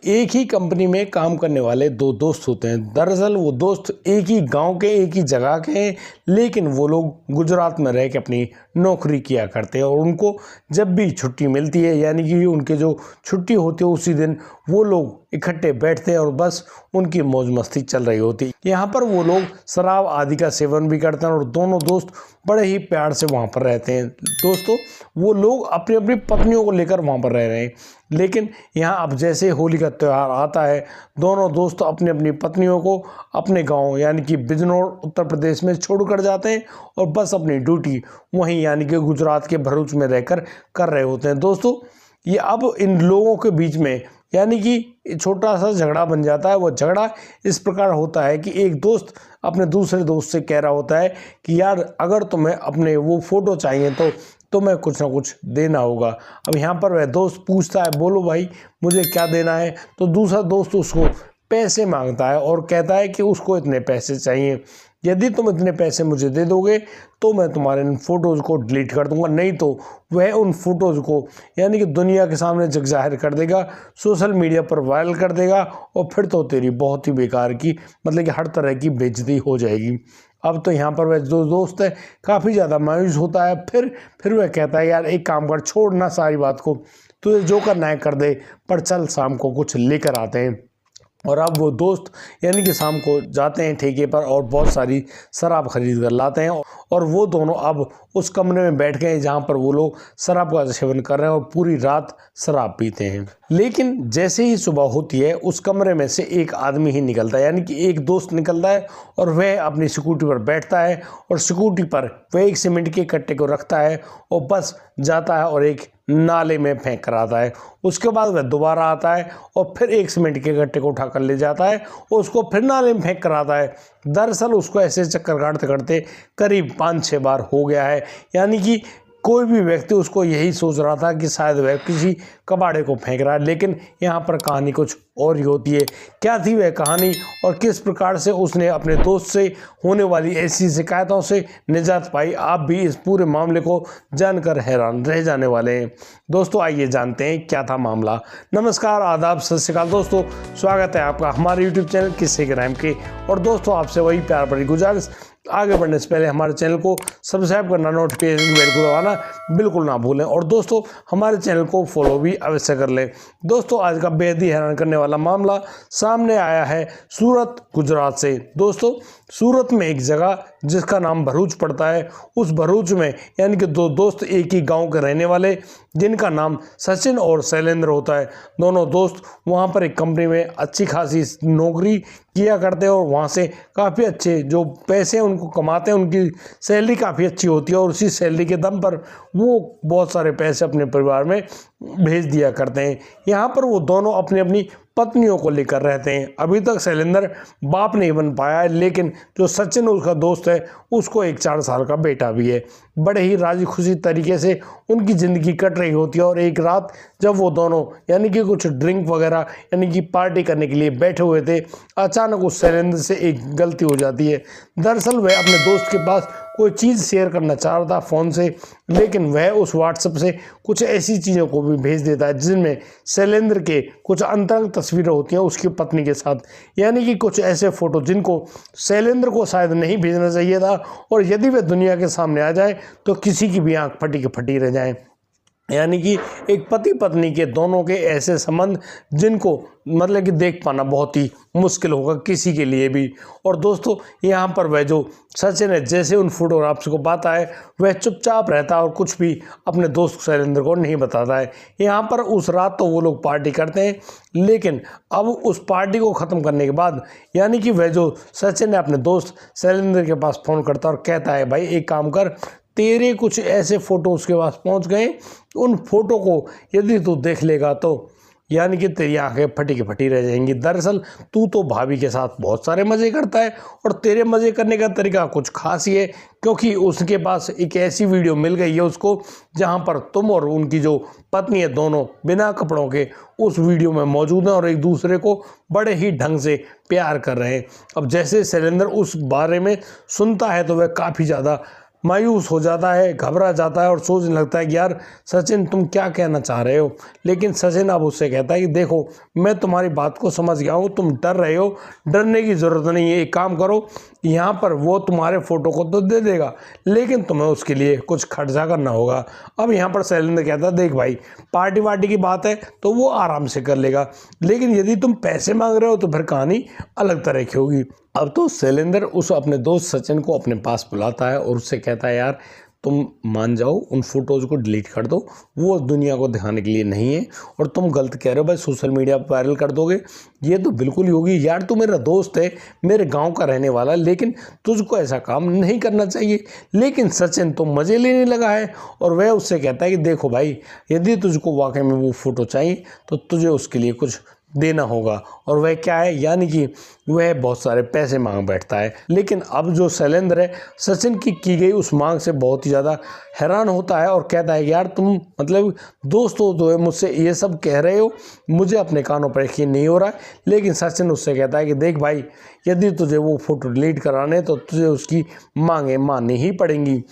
एक ही कंपनी में काम करने वाले दो दोस्त होते हैं। दरअसल वो दोस्त एक ही गांव के, एक ही जगह के हैं, लेकिन वो लोग गुजरात में रह के अपनी नौकरी किया करते हैं और उनको जब भी छुट्टी मिलती है, यानी कि उनके जो छुट्टी होती है उसी दिन वो लोग इकट्ठे बैठते हैं और बस उनकी मौज मस्ती चल रही होती है। यहाँ पर वो लोग शराब आदि का सेवन भी करते हैं और दोनों दोस्त बड़े ही प्यार से वहाँ पर रहते हैं। दोस्तों, वो लोग अपनी अपनी पत्नियों को लेकर वहाँ पर रह रहे हैं, लेकिन यहाँ अब जैसे होली का त्यौहार आता है, दोनों दोस्त अपनी अपनी पत्नियों को अपने गांव यानी कि बिजनौर उत्तर प्रदेश में छोड़कर जाते हैं और बस अपनी ड्यूटी वहीं यानी कि गुजरात के भरूच में रहकर कर रहे होते हैं। दोस्तों, ये अब इन लोगों के बीच में यानी कि छोटा सा झगड़ा बन जाता है। वो झगड़ा इस प्रकार होता है कि एक दोस्त अपने दूसरे दोस्त से कह रहा होता है कि यार, अगर तुम्हें अपने वो फ़ोटो चाहिए तो तुम्हें कुछ ना कुछ देना होगा। अब यहाँ पर वह दोस्त पूछता है, बोलो भाई मुझे क्या देना है? तो दूसरा दोस्त उसको पैसे मांगता है और कहता है कि उसको इतने पैसे चाहिए, यदि तुम इतने पैसे मुझे दे दोगे तो मैं तुम्हारे इन फ़ोटोज़ को डिलीट कर दूंगा, नहीं तो वह उन फ़ोटोज़ को यानी कि दुनिया के सामने जग जाहिर कर देगा, सोशल मीडिया पर वायरल कर देगा और फिर तो तेरी बहुत ही बेकार की मतलब कि हर तरह की बेइज्जती हो जाएगी। अब तो यहाँ पर वह जो दोस्त है काफ़ी ज़्यादा मायूस होता है। फिर वह कहता है, यार एक काम कर, छोड़ ना सारी बात को, तुझे जो करना है कर दे, पर चल शाम को कुछ लेकर आते हैं। और अब वो दोस्त यानी कि शाम को जाते हैं ठेके पर और बहुत सारी शराब खरीद कर लाते हैं और वो दोनों अब उस कमरे में बैठ गए जहाँ पर वो लोग शराब का सेवन कर रहे हैं और पूरी रात शराब पीते हैं। लेकिन जैसे ही सुबह होती है, उस कमरे में से एक आदमी ही निकलता है, यानी कि एक दोस्त निकलता है और वह अपनी स्कूटी पर बैठता है और स्कूटी पर वह एक सीमेंट के कट्टे को रखता है और बस जाता है और एक नाले में फेंक कर आता है। उसके बाद वह दोबारा आता है और फिर एक सीमेंट के गट्टे को उठाकर ले जाता है और उसको फिर नाले में फेंक कर आता है। दरअसल उसको ऐसे चक्कर काटते काटते करीब 5-6 बार हो गया है, यानी कि कोई भी व्यक्ति उसको यही सोच रहा था कि शायद वह किसी कबाड़े को फेंक रहा है, लेकिन यहाँ पर कहानी कुछ और ही होती है। क्या थी वह कहानी और किस प्रकार से उसने अपने दोस्त से होने वाली ऐसी शिकायतों से निजात पाई, आप भी इस पूरे मामले को जानकर हैरान रह जाने वाले हैं। दोस्तों, आइए जानते हैं क्या था मामला। नमस्कार, आदाब, सत श्री अकाल दोस्तों, स्वागत है आपका हमारे यूट्यूब चैनल किस्से क्राइम के। और दोस्तों, आपसे वही प्यार भरी गुजारिश, आगे बढ़ने से पहले हमारे चैनल को सब्सक्राइब करना, नोटिफिकेशन बेल को दबाना बिल्कुल ना भूलें और दोस्तों हमारे चैनल को फॉलो भी अवश्य कर लें। दोस्तों, आज का बेहद ही हैरान करने वाला मामला सामने आया है सूरत, गुजरात से। दोस्तों, सूरत में एक जगह जिसका नाम भरूच पड़ता है, उस भरूच में यानी कि दो दोस्त एक ही गांव के रहने वाले जिनका नाम सचिन और शैलेंद्र होता है, दोनों दोस्त वहां पर एक कंपनी में अच्छी खासी नौकरी किया करते हैं और वहाँ से काफ़ी अच्छे जो पैसे उनको कमाते हैं, उनकी सैलरी काफ़ी अच्छी होती है और उसी सैलरी के दम पर वो बहुत सारे पैसे अपने परिवार में भेज दिया करते हैं। यहाँ पर वो दोनों अपनी अपनी पत्नियों को लेकर रहते हैं। अभी तक शैलेंद्र बाप नहीं बन पाया है, लेकिन जो सचिन उसका दोस्त है उसको एक 4 साल का बेटा भी है। बड़े ही राजी खुशी तरीके से उनकी ज़िंदगी कट रही होती है और एक रात जब वो दोनों यानी कि कुछ ड्रिंक वगैरह यानी कि पार्टी करने के लिए बैठे हुए थे, अचानक उस शैलेंद्र से एक गलती हो जाती है। दरअसल वह अपने दोस्त के पास कोई चीज़ शेयर करना चाह रहा था फ़ोन से, लेकिन वह उस व्हाट्सएप से कुछ ऐसी चीज़ों को भी भेज देता है जिनमें शैलेंद्र के कुछ अंतरंग तस्वीरें होती हैं उसकी पत्नी के साथ, यानी कि कुछ ऐसे फ़ोटो जिनको शैलेंद्र को शायद नहीं भेजना चाहिए था और यदि वे दुनिया के सामने आ जाए तो किसी की भी आंख फटी की फटी रह जाए। यानी कि एक पति पत्नी के दोनों के ऐसे संबंध जिनको मतलब कि देख पाना बहुत ही मुश्किल होगा किसी के लिए भी। और दोस्तों, यहाँ पर वह जो सचिन है, जैसे उन फोटोग्राफ्स को पाता है वह चुपचाप रहता है और कुछ भी अपने दोस्त शैलेंद्र को नहीं बताता है। यहाँ पर उस रात तो वो लोग पार्टी करते हैं, लेकिन अब उस पार्टी को ख़त्म करने के बाद यानी कि वह जो सचिन है अपने दोस्त शैलेंद्र के पास फ़ोन करता है और कहता है, भाई एक काम कर, तेरे कुछ ऐसे फ़ोटो उसके पास पहुंच गए, उन फोटो को यदि तू देख लेगा तो यानी कि तेरी आंखें फटी की फटी रह जाएंगी। दरअसल तू तो भाभी के साथ बहुत सारे मज़े करता है और तेरे मज़े करने का तरीका कुछ खास ही है, क्योंकि उसके पास एक ऐसी वीडियो मिल गई है उसको जहां पर तुम और उनकी जो पत्नी है दोनों बिना कपड़ों के उस वीडियो में मौजूद हैं और एक दूसरे को बड़े ही ढंग से प्यार कर रहे हैं। अब जैसे शैलेंद्र उस बारे में सुनता है तो वह काफ़ी ज़्यादा मायूस हो जाता है, घबरा जाता है और सोचने लगता है कि यार सचिन तुम क्या कहना चाह रहे हो। लेकिन सचिन अब उससे कहता है कि देखो मैं तुम्हारी बात को समझ गया हूँ, तुम डर रहे हो, डरने की ज़रूरत नहीं है। एक काम करो, यहाँ पर वो तुम्हारे फ़ोटो को तो दे देगा लेकिन तुम्हें उसके लिए कुछ खर्चा करना होगा। अब यहाँ पर शैलेंद्र कहता है देख भाई पार्टी वार्टी की बात है तो वो आराम से कर लेगा, लेकिन यदि तुम पैसे मांग रहे हो तो फिर कहानी अलग तरह की होगी। अब तो शैलेंद्र उस अपने दोस्त सचिन को अपने पास बुलाता है और उससे कहता है यार तुम मान जाओ, उन फोटोज़ को डिलीट कर दो, वो दुनिया को दिखाने के लिए नहीं है। और तुम गलत कह रहे हो भाई, सोशल मीडिया पर वायरल कर दोगे, ये तो बिल्कुल ही होगी। यार तू मेरा दोस्त है, मेरे गांव का रहने वाला, लेकिन तुझको ऐसा काम नहीं करना चाहिए। लेकिन सचिन तो मज़े लेने लगा है और वह उससे कहता है कि देखो भाई यदि तुझको वाकई में वो फ़ोटो चाहिए तो तुझे उसके लिए कुछ देना होगा। और वह क्या है, यानी कि वह बहुत सारे पैसे मांग बैठता है। लेकिन अब जो शैलेंद्र है सचिन की गई उस मांग से बहुत ही ज़्यादा हैरान होता है और कहता है यार तुम मतलब दोस्त हो तो मुझसे ये सब कह रहे हो, मुझे अपने कानों पर यकीन नहीं हो रहा है। लेकिन सचिन उससे कहता है कि देख भाई यदि तुझे वो फ़ोटो डिलीट कराने तो तुझे उसकी मांगें माननी ही पड़ेंगी।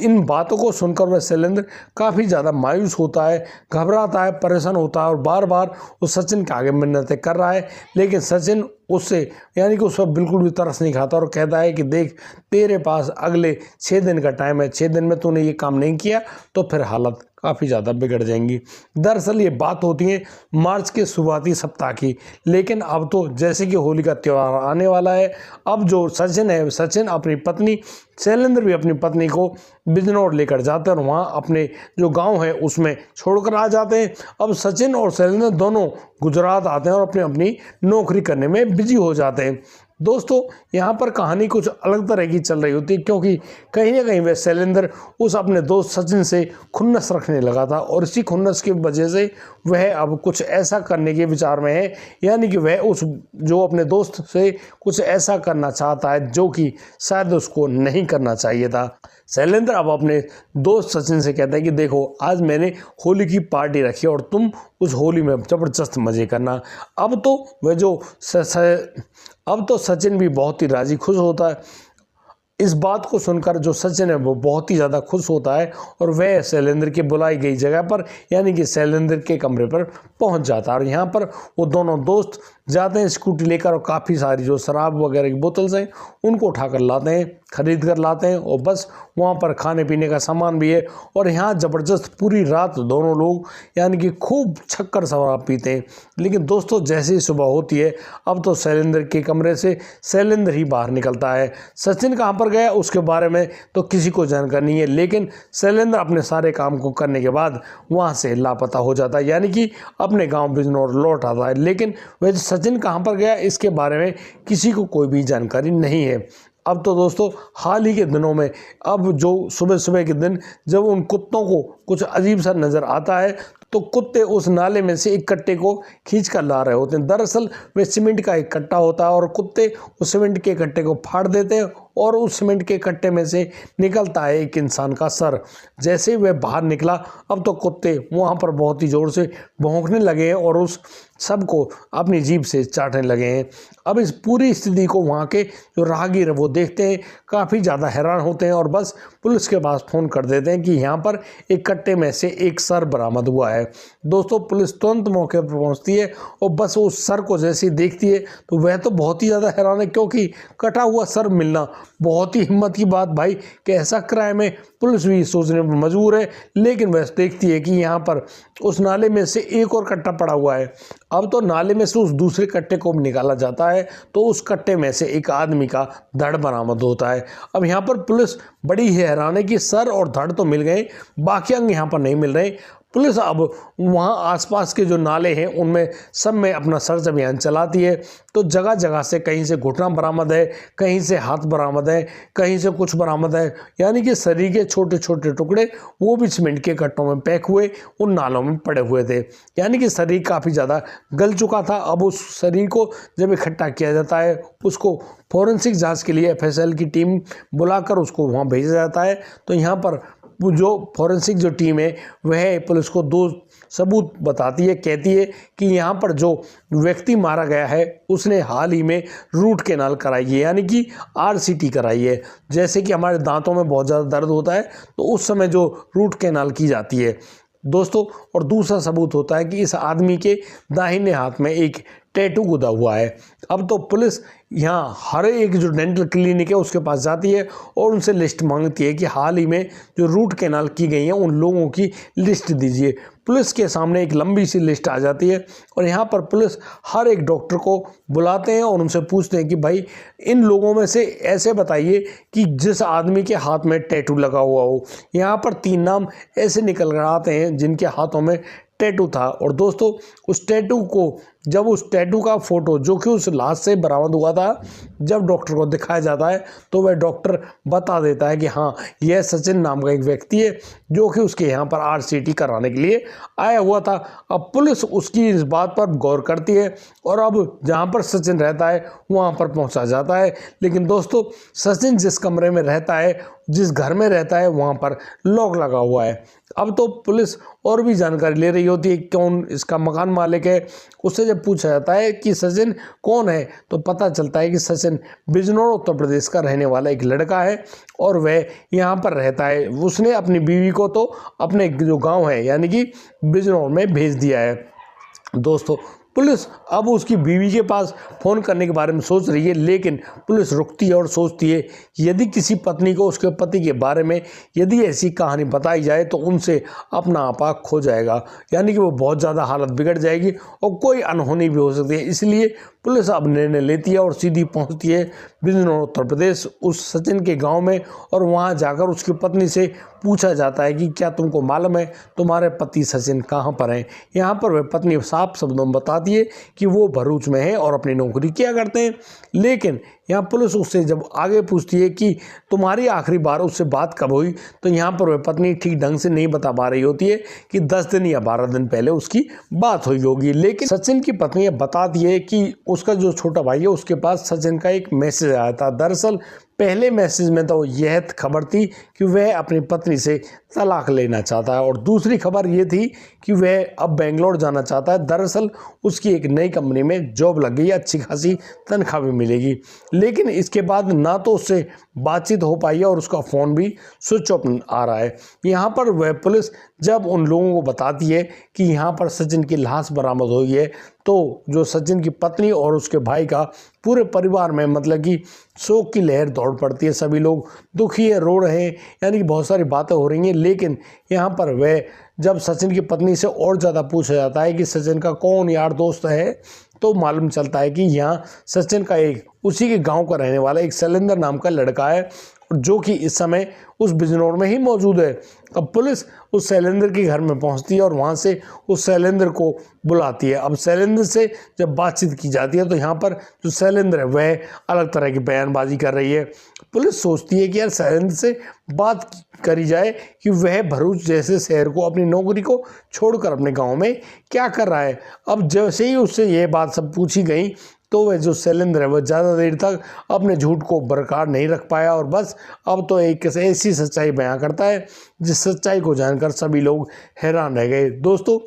इन बातों को सुनकर वह शैलेंद्र काफ़ी ज़्यादा मायूस होता है, घबराता है, परेशान होता है और बार बार उस सचिन के आगे मिन्नतें कर रहा है। लेकिन सचिन उससे यानी कि उस पर बिल्कुल भी तरस नहीं खाता और कहता है कि देख तेरे पास अगले 6 दिन का टाइम है, 6 दिन में तूने ये काम नहीं किया तो फिर हालत काफ़ी ज़्यादा बिगड़ जाएंगी। दरअसल ये बात होती है मार्च के शुरुआती सप्ताह की। लेकिन अब तो जैसे कि होली का त्यौहार आने वाला है, अब जो सचिन है, सचिन अपनी पत्नी, शैलेंद्र भी अपनी पत्नी को बिजनौर लेकर जाते हैं और वहाँ अपने जो गांव है उसमें छोड़कर आ जाते हैं। अब सचिन और शैलेंद्र दोनों गुजरात आते हैं और अपनी अपनी नौकरी करने में बिजी हो जाते हैं। दोस्तों यहाँ पर कहानी कुछ अलग तरह की चल रही होती है, क्योंकि कहीं ना कहीं वह शैलेंद्र उस अपने दोस्त सचिन से खुन्नस रखने लगा था और इसी खुन्नस की वजह से वह अब कुछ ऐसा करने के विचार में है, यानी कि वह उस जो अपने दोस्त से कुछ ऐसा करना चाहता है जो कि शायद उसको नहीं करना चाहिए था। शैलेंद्र अब अपने दोस्त सचिन से कहता है कि देखो आज मैंने होली की पार्टी रखी और तुम उस होली में ज़बरदस्त मज़े करना। अब तो वह जो अब तो सचिन भी बहुत ही राजी खुश होता है। इस बात को सुनकर जो सचिन है वो बहुत ही ज़्यादा खुश होता है और वह शैलेंद्र की बुलाई गई जगह पर यानी कि शैलेंद्र के कमरे पर पहुंच जाता है। और यहाँ पर वो दोनों दोस्त जाते हैं स्कूटी लेकर और काफ़ी सारी जो शराब वगैरह की बोतल्स हैं उनको उठाकर लाते हैं, खरीद कर लाते हैं और बस वहाँ पर खाने पीने का सामान भी है। और यहाँ ज़बरदस्त पूरी रात दोनों लोग यानी कि खूब छक्कर शराब पीते हैं। लेकिन दोस्तों जैसे ही सुबह होती है अब तो शैलेंद्र के कमरे से शैलेंद्र ही बाहर निकलता है। सचिन कहाँ पर गया उसके बारे में तो किसी को जानकारी नहीं है, लेकिन शैलेंद्र अपने सारे काम को करने के बाद वहाँ से लापता हो जाता है, यानी कि अपने गाँव बिजनौर लौट आता है। लेकिन वह सचिन कहाँ पर गया इसके बारे में किसी को कोई भी जानकारी नहीं है। अब तो दोस्तों हाल ही के दिनों में अब जो सुबह सुबह के दिन जब उन कुत्तों को कुछ अजीब सा नज़र आता है तो कुत्ते उस नाले में से एक कट्टे को खींच कर ला रहे होते हैं। दरअसल वे सीमेंट का एक कट्टा होता है और कुत्ते उस सीमेंट के कट्टे को फाड़ देते हैं और उस सीमेंट के कट्टे में से निकलता है एक इंसान का सर। जैसे ही वह बाहर निकला अब तो कुत्ते वहाँ पर बहुत ही ज़ोर से भौंकने लगे हैं और उस सबको अपनी जीभ से चाटने लगे हैं। अब इस पूरी स्थिति को वहाँ के जो राहगीर है वो देखते हैं, काफ़ी ज़्यादा हैरान होते हैं और बस पुलिस के पास फ़ोन कर देते हैं कि यहाँ पर एक कट्टे में से एक सर बरामद हुआ है। दोस्तों पुलिस तुरंत मौके पर पहुँचती है और बस उस सर को जैसे ही देखती है तो वह तो बहुत ही ज़्यादा हैरान है, क्योंकि कटा हुआ सर मिलना बहुत ही हिम्मत की बात भाई कि ऐसा क्राइम है। पुलिस भी सोचने पर मजबूर है, लेकिन वह देखती है कि यहाँ पर उस नाले में से एक और कट्टा पड़ा हुआ है। अब तो नाले में से उस दूसरे कट्टे को निकाला जाता है तो उस कट्टे में से एक आदमी का धड़ बरामद होता है। अब यहाँ पर पुलिस बड़ी ही हैरान है कि सर और धड़ तो मिल गए, बाकी अंग यहाँ पर नहीं मिल रहे। पुलिस अब वहाँ आसपास के जो नाले हैं उनमें सब में अपना सर्च अभियान चलाती है तो जगह जगह से कहीं से घुटना बरामद है, कहीं से हाथ बरामद है, कहीं से कुछ बरामद है, यानी कि शरीर के छोटे छोटे टुकड़े वो भी सीमेंट के कट्टों में पैक हुए उन नालों में पड़े हुए थे, यानी कि शरीर काफ़ी ज़्यादा गल चुका था। अब उस शरीर को जब इकट्ठा किया जाता है उसको फॉरेंसिक जाँच के लिए FSL की टीम बुलाकर उसको वहाँ भेजा जाता है। तो यहाँ पर जो फॉरेंसिक जो टीम है वह पुलिस को 2 सबूत बताती है, कहती है कि यहाँ पर जो व्यक्ति मारा गया है उसने हाल ही में रूट कैनाल कराई है, यानी कि आरसीटी कराई है। जैसे कि हमारे दांतों में बहुत ज़्यादा दर्द होता है तो उस समय जो रूट कैनाल की जाती है दोस्तों। और दूसरा सबूत होता है कि इस आदमी के दाहिने हाथ में एक टैटू गुदा हुआ है। अब तो पुलिस यहाँ हर एक जो डेंटल क्लिनिक है उसके पास जाती है और उनसे लिस्ट मांगती है कि हाल ही में जो रूट कैनाल की गई है उन लोगों की लिस्ट दीजिए। पुलिस के सामने एक लंबी सी लिस्ट आ जाती है और यहाँ पर पुलिस हर एक डॉक्टर को बुलाते हैं और उनसे पूछते हैं कि भाई इन लोगों में से ऐसे बताइए कि जिस आदमी के हाथ में टैटू लगा हुआ हो। यहाँ पर 3 नाम ऐसे निकल कर आते हैं जिनके हाथों में टैटू था। और दोस्तों उस टैटू को, जब उस टैटू का फोटो जो कि उस लाश से बरामद हुआ था, जब डॉक्टर को दिखाया जाता है तो वह डॉक्टर बता देता है कि हाँ यह सचिन नाम का एक व्यक्ति है जो कि उसके यहाँ पर आरसीटी कराने के लिए आया हुआ था। अब पुलिस उसकी इस बात पर गौर करती है और अब जहाँ पर सचिन रहता है वहाँ पर पहुँचा जाता है। लेकिन दोस्तों सचिन जिस कमरे में रहता है, जिस घर में रहता है, वहाँ पर लॉक लगा हुआ है। अब तो पुलिस और भी जानकारी ले रही होती है कौन इसका मकान मालिक है। उससे जब पूछा जाता है कि सचिन कौन है तो पता चलता है कि सचिन बिजनौर उत्तर प्रदेश का रहने वाला एक लड़का है और वह यहाँ पर रहता है। उसने अपनी बीवी को तो अपने जो गांव है यानी कि बिजनौर में भेज दिया है। दोस्तों पुलिस अब उसकी बीवी के पास फ़ोन करने के बारे में सोच रही है, लेकिन पुलिस रुकती है और सोचती है यदि किसी पत्नी को उसके पति के बारे में यदि ऐसी कहानी बताई जाए तो उनसे अपना आपा खो जाएगा, यानी कि वो बहुत ज़्यादा हालत बिगड़ जाएगी और कोई अनहोनी भी हो सकती है। इसलिए पुलिस अब निर्णय लेती है और सीधी पहुंचती है बिजनौर उत्तर प्रदेश उस सचिन के गांव में और वहां जाकर उसकी पत्नी से पूछा जाता है कि क्या तुमको मालूम है तुम्हारे पति सचिन कहां पर हैं। यहां पर वह पत्नी साफ शब्दों में बताती है कि वो भरूच में है और अपनी नौकरी किया करते हैं। लेकिन यहाँ पुलिस उससे जब आगे पूछती है कि तुम्हारी आखिरी बार उससे बात कब हुई, तो यहाँ पर वह पत्नी ठीक ढंग से नहीं बता पा रही होती है कि 10 दिन या 12 दिन पहले उसकी बात हुई होगी। लेकिन सचिन की पत्नी बताती है कि उसका जो छोटा भाई है उसके पास सचिन का एक मैसेज आया था। दरअसल पहले मैसेज में तो यह खबर थी कि वह अपनी पत्नी से तलाक लेना चाहता है और दूसरी खबर यह थी कि वह अब बेंगलोर जाना चाहता है। दरअसल उसकी एक नई कंपनी में जॉब लग गई, अच्छी खासी तनख्वाह भी मिलेगी। लेकिन इसके बाद ना तो उससे बातचीत हो पाई है और उसका फ़ोन भी स्विच ऑफ आ रहा है। यहाँ पर वह पुलिस जब उन लोगों को बताती है कि यहाँ पर सचिन की लाश बरामद हुई है तो जो सचिन की पत्नी और उसके भाई का पूरे परिवार में मतलब कि शोक की लहर दौड़ पड़ती है। सभी लोग दुखी है, रो रहे हैं, यानी कि बहुत सारी बातें हो रही हैं। लेकिन यहाँ पर वह जब सचिन की पत्नी से और ज़्यादा पूछा जाता है कि सचिन का कौन यार दोस्त है तो मालूम चलता है कि यहाँ सचिन का एक उसी के गांव का रहने वाला एक शैलेंद्र नाम का लड़का है जो कि इस समय उस बिजनौर में ही मौजूद है। अब पुलिस उस शैलेंद्र के घर में पहुंचती है और वहां से उस शैलेंद्र को बुलाती है। अब शैलेंद्र से जब बातचीत की जाती है तो यहाँ पर जो शैलेंद्र है वह अलग तरह की बयानबाजी कर रही है। पुलिस सोचती है कि यार शैलेंद्र से बात करी जाए कि वह भरूच जैसे शहर को, अपनी नौकरी को छोड़कर अपने गाँव में क्या कर रहा है। अब जैसे ही उससे यह बात सब पूछी गई तो वह जो शैलेंद्र है वह ज़्यादा देर तक अपने झूठ को बरकरार नहीं रख पाया और बस अब तो एक ऐसी सच्चाई बयां करता है जिस सच्चाई को जानकर सभी लोग हैरान रह गए। दोस्तों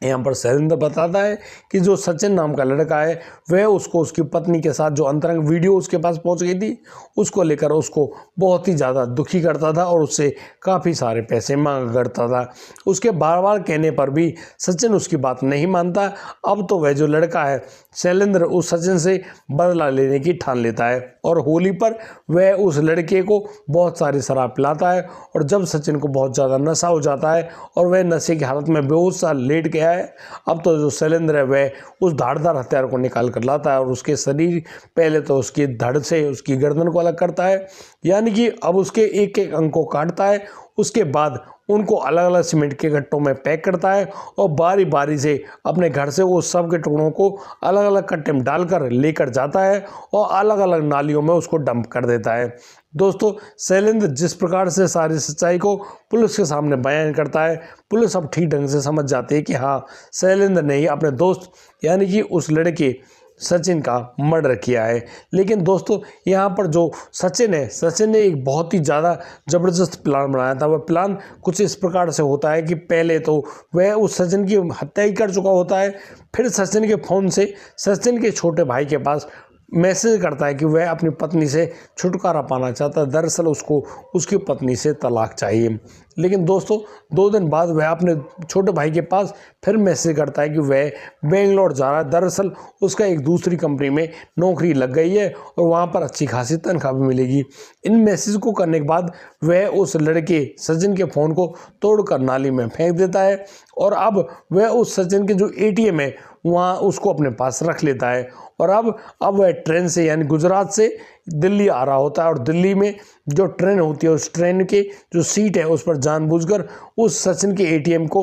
यहाँ पर शैलेंद्र बताता है कि जो सचिन नाम का लड़का है वह उसको उसकी पत्नी के साथ जो अंतरंग वीडियो उसके पास पहुँच गई थी उसको लेकर उसको बहुत ही ज़्यादा दुखी करता था और उससे काफ़ी सारे पैसे मांग करता था। उसके बार बार कहने पर भी सचिन उसकी बात नहीं मानता। अब तो वह जो लड़का है शैलेंद्र उस सचिन से बदला लेने की ठान लेता है और होली पर वह उस लड़के को बहुत सारी शराब पिलाता है और जब सचिन को बहुत ज़्यादा नशा हो जाता है और वह नशे की हालत में बेहोश सा लेट गया है, अब तो जो शैलेंद्र है वह उस धारदार हथियार को निकाल कर लाता है और उसके शरीर पहले तो उसकी धड़ से उसकी गर्दन को अलग करता है, यानी कि अब उसके एक एक अंग को काटता है। उसके बाद उनको अलग अलग सीमेंट के गट्टों में पैक करता है और बारी बारी से अपने घर से उस सब के टुकड़ों को अलग अलग कट्टे में डालकर लेकर जाता है और अलग अलग नालियों में उसको डंप कर देता है। दोस्तों शैलेंद्र जिस प्रकार से सारी सच्चाई को पुलिस के सामने बयान करता है, पुलिस अब ठीक ढंग से समझ जाती है कि हाँ शैलेंद्र ने ही अपने दोस्त यानी कि उस लड़के सचिन का मर्डर किया है। लेकिन दोस्तों यहाँ पर जो सचिन है, सचिन ने एक बहुत ही ज़्यादा ज़बरदस्त प्लान बनाया था। वह प्लान कुछ इस प्रकार से होता है कि पहले तो वह उस सचिन की हत्या ही कर चुका होता है, फिर सचिन के फ़ोन से सचिन के छोटे भाई के पास मैसेज करता है कि वह अपनी पत्नी से छुटकारा पाना चाहता है। दरअसल उसको उसकी पत्नी से तलाक चाहिए। लेकिन दोस्तों 2 दिन बाद वह अपने छोटे भाई के पास फिर मैसेज करता है कि वह बेंगलोर जा रहा है। दरअसल उसका एक दूसरी कंपनी में नौकरी लग गई है और वहाँ पर अच्छी खासी तनख्वाह भी मिलेगी। इन मैसेज को करने के बाद वह उस लड़के सचिन के फ़ोन को तोड़कर नाली में फेंक देता है और अब वह उस सचिन के जो ATM है वहाँ उसको अपने पास रख लेता है। और अब वह ट्रेन से यानी गुजरात से दिल्ली आ रहा होता है और दिल्ली में जो ट्रेन होती है उस ट्रेन के जो सीट है उस पर जानबूझकर उस सचिन के ATM को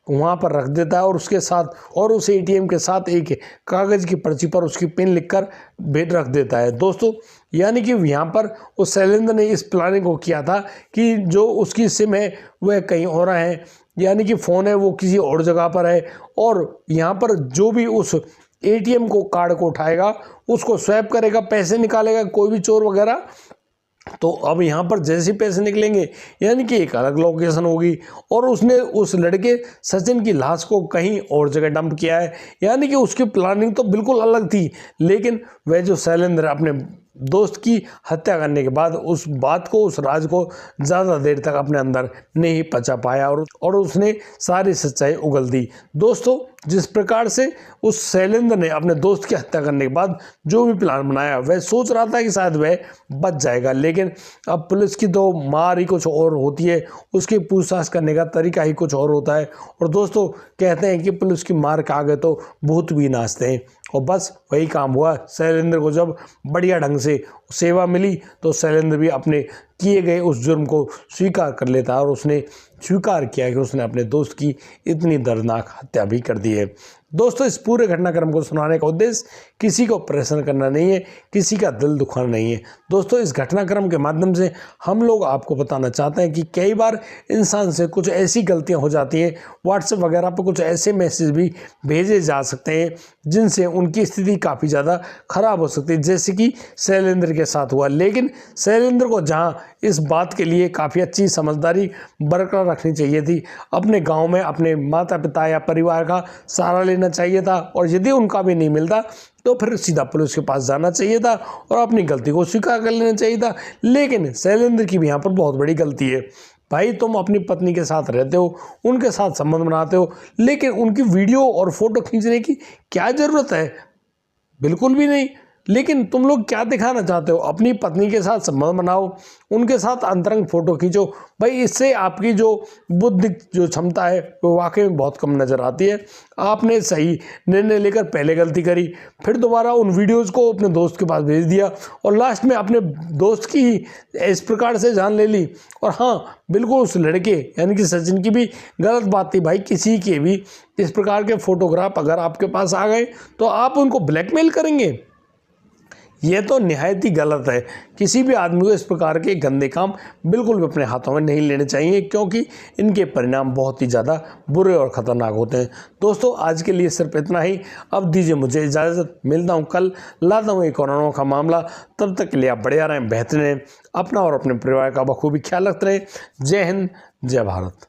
वहाँ पर रख देता है और उसके साथ और उस ATM के साथ एक कागज़ की पर्ची पर उसकी पिन लिखकर भेज रख देता है। दोस्तों यानी कि यहाँ पर उस शैलेंद्र ने इस प्लानिंग को किया था कि जो उसकी सिम है वह कहीं और है, यानी कि फ़ोन है वो किसी और जगह पर है और यहाँ पर जो भी उस ATM को कार्ड को उठाएगा उसको स्वैप करेगा, पैसे निकालेगा कोई भी चोर वगैरह। तो अब यहाँ पर जैसे ही पैसे निकलेंगे यानी कि एक अलग लोकेशन होगी और उसने उस लड़के सचिन की लाश को कहीं और जगह डंप किया है। यानी कि उसकी प्लानिंग तो बिल्कुल अलग थी, लेकिन वह जो शैलेंद्र अपने दोस्त की हत्या करने के बाद उस बात को उस राज को ज़्यादा देर तक अपने अंदर नहीं पचा पाया और उसने सारी सच्चाई उगल दी। दोस्तों जिस प्रकार से उस शैलेंद्र ने अपने दोस्त की हत्या करने के बाद जो भी प्लान बनाया वह सोच रहा था कि शायद वह बच जाएगा, लेकिन अब पुलिस की तो मार ही कुछ और होती है, उसकी पूछताछ करने का तरीका ही कुछ और होता है। और दोस्तों कहते हैं कि पुलिस की मार के आगे तो भूत भी नाचते हैं और बस वही काम हुआ। शैलेंद्र को जब बढ़िया ढंग से सेवा मिली तो शैलेंद्र भी अपने किए गए उस जुर्म को स्वीकार कर लेता है और उसने स्वीकार किया कि उसने अपने दोस्त की इतनी दर्दनाक हत्या भी कर दी है। दोस्तों इस पूरे घटनाक्रम को सुनाने का उद्देश्य किसी को परेशान करना नहीं है, किसी का दिल दुखाना नहीं है। दोस्तों इस घटनाक्रम के माध्यम से हम लोग आपको बताना चाहते हैं कि कई बार इंसान से कुछ ऐसी गलतियां हो जाती हैं, व्हाट्सएप वगैरह पर कुछ ऐसे मैसेज भी भेजे जा सकते हैं जिनसे उनकी स्थिति काफ़ी ज़्यादा खराब हो सकती है, जैसे कि शैलेंद्र के साथ हुआ। लेकिन शैलेंद्र को जहाँ इस बात के लिए काफ़ी अच्छी समझदारी बरकरार रखनी चाहिए थी, अपने गांव में अपने माता पिता या परिवार का सहारा लेना चाहिए था और यदि उनका भी नहीं मिलता तो फिर सीधा पुलिस के पास जाना चाहिए था और अपनी गलती को स्वीकार कर लेना चाहिए था। लेकिन शैलेंद्र की भी यहाँ पर बहुत बड़ी गलती है। भाई तुम अपनी पत्नी के साथ रहते हो, उनके साथ संबंध बनाते हो, लेकिन उनकी वीडियो और फोटो खींचने की क्या ज़रूरत है? बिल्कुल भी नहीं। लेकिन तुम लोग क्या दिखाना चाहते हो? अपनी पत्नी के साथ संबंध बनाओ, उनके साथ अंतरंग फोटो खींचो। भाई इससे आपकी जो बुद्धि जो क्षमता है वो वाकई में बहुत कम नज़र आती है। आपने सही निर्णय लेकर पहले गलती करी, फिर दोबारा उन वीडियोज़ को अपने दोस्त के पास भेज दिया और लास्ट में अपने दोस्त की इस प्रकार से जान ले ली। और हाँ बिल्कुल उस लड़के यानी कि सचिन की भी गलत बात थी। भाई किसी के भी इस प्रकार के फोटोग्राफ अगर आपके पास आ गए तो आप उनको ब्लैकमेल करेंगे, ये तो निहायत ही गलत है। किसी भी आदमी को इस प्रकार के गंदे काम बिल्कुल भी अपने हाथों में नहीं लेने चाहिए, क्योंकि इनके परिणाम बहुत ही ज़्यादा बुरे और ख़तरनाक होते हैं। दोस्तों आज के लिए सिर्फ इतना ही। अब दीजिए मुझे इजाज़त, मिलता हूँ कल, लाता हूँ एक और अनोखा मामला। तब तक के लिए आप बढ़िया रहें, बेहतर रहें, अपना और अपने परिवार का बखूबी ख्याल रखते रहें। जय हिंद, जय भारत।